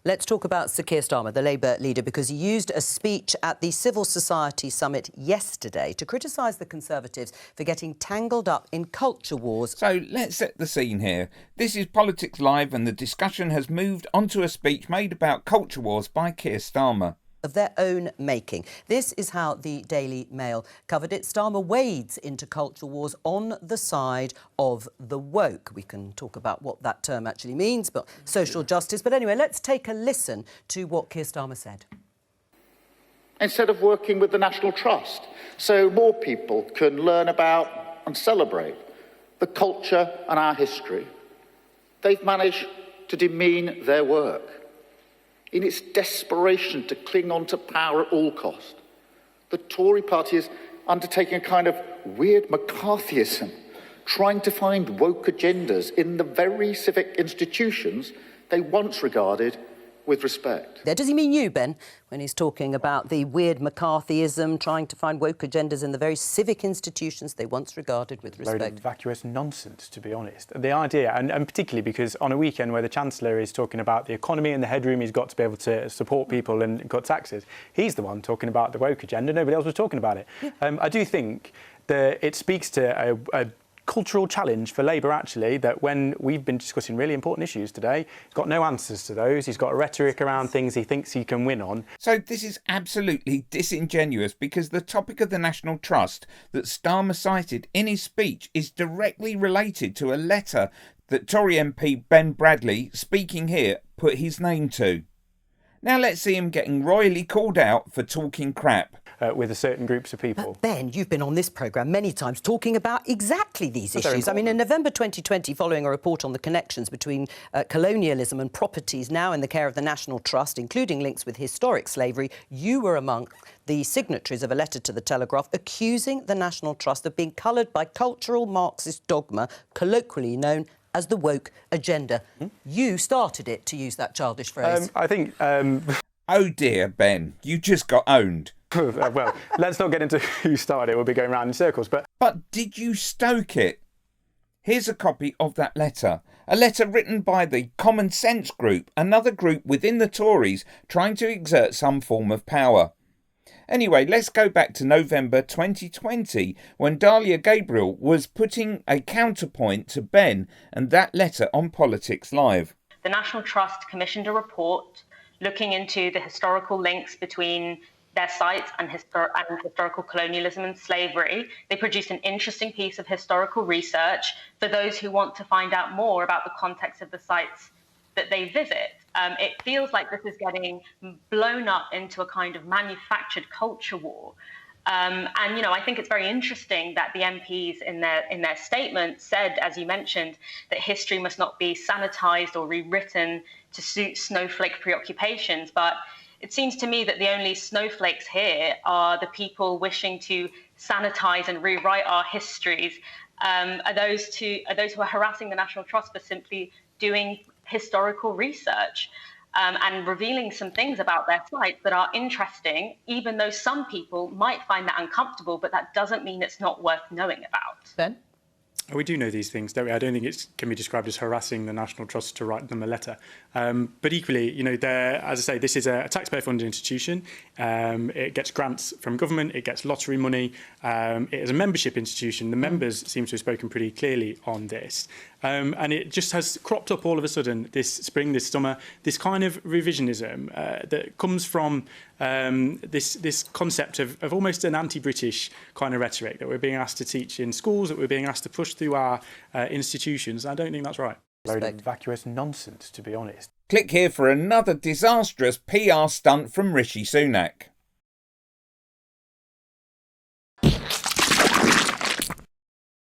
Let's talk about Sir Keir Starmer, the Labour leader, because he used a speech at the Civil Society Summit yesterday to criticise the Conservatives for getting tangled up in culture wars. So let's set the scene here. This is Politics Live, and the discussion has moved onto a speech made about culture wars by Keir Starmer. Of their own making. This is how the Daily Mail covered it. Starmer wades into culture wars on the side of the woke. We can talk about what that term actually means, but social justice. But anyway, let's take a listen to what Keir Starmer said. Instead of working with the National Trust, so more people can learn about and celebrate the culture and our history, they've managed to demean their work. In its desperation to cling on to power at all cost, the Tory party is undertaking a kind of weird McCarthyism, trying to find woke agendas in the very civic institutions they once regarded with respect. Does he mean you, Ben, when he's talking about the weird McCarthyism, trying to find woke agendas in the very civic institutions they once regarded with respect? A load of vacuous nonsense, to be honest. The idea, and particularly because on a weekend where the Chancellor is talking about the economy and the headroom he's got to be able to support people and cut taxes, he's the one talking about the woke agenda. Nobody else was talking about it. Yeah. I do think that it speaks to a cultural challenge for Labour, actually, that when we've been discussing really important issues today, he's got no answers to those. He's got a rhetoric around things he thinks he can win on. So this is absolutely disingenuous, because the topic of the National Trust that Starmer cited in his speech is directly related to a letter that Tory MP Ben Bradley, speaking here, put his name to. Now let's see him getting royally called out for talking crap. With a certain groups of people. But Ben, you've been on this programme many times talking about exactly these issues. I mean, in November 2020, following a report on the connections between colonialism and properties now in the care of the National Trust, including links with historic slavery, you were among the signatories of a letter to the Telegraph accusing the National Trust of being coloured by cultural Marxist dogma, colloquially known as the woke agenda. You started it, to use that childish phrase. I think... Oh dear, Ben, you just got owned. Well, let's not get into who started it. We'll be going round in circles. But did you stoke it? Here's a copy of that letter. A letter written by the Common Sense Group, another group within the Tories trying to exert some form of power. Anyway, let's go back to November 2020, when Dahlia Gabriel was putting a counterpoint to Ben and that letter on Politics Live. The National Trust commissioned a report looking into the historical links between their sites and historical colonialism and slavery. They produced an interesting piece of historical research for those who want to find out more about the context of the sites that they visit. It feels like this is getting blown up into a kind of manufactured culture war. And, you know, I think it's very interesting that the MPs in their statement said, as you mentioned, that history must not be sanitised or rewritten to suit snowflake preoccupations. But it seems to me that the only snowflakes here are the people wishing to sanitise and rewrite our histories, are those who are harassing the National Trust for simply doing historical research and revealing some things about their sites that are interesting, even though some people might find that uncomfortable, but that doesn't mean it's not worth knowing about. Ben? We do know these things, don't we? I don't think it can be described as harassing the National Trust to write them a letter. But equally, you know, as I say, this is a taxpayer-funded institution. It gets grants from government. It gets lottery money. It is a membership institution. The members seem to have spoken pretty clearly on this. And it just has cropped up all of a sudden this spring, this summer, this kind of revisionism that comes from this concept of almost an anti-British kind of rhetoric that we're being asked to teach in schools, that we're being asked to push through our institutions. I don't think that's right. A load of vacuous nonsense, to be honest. Click here for another disastrous PR stunt from Rishi Sunak.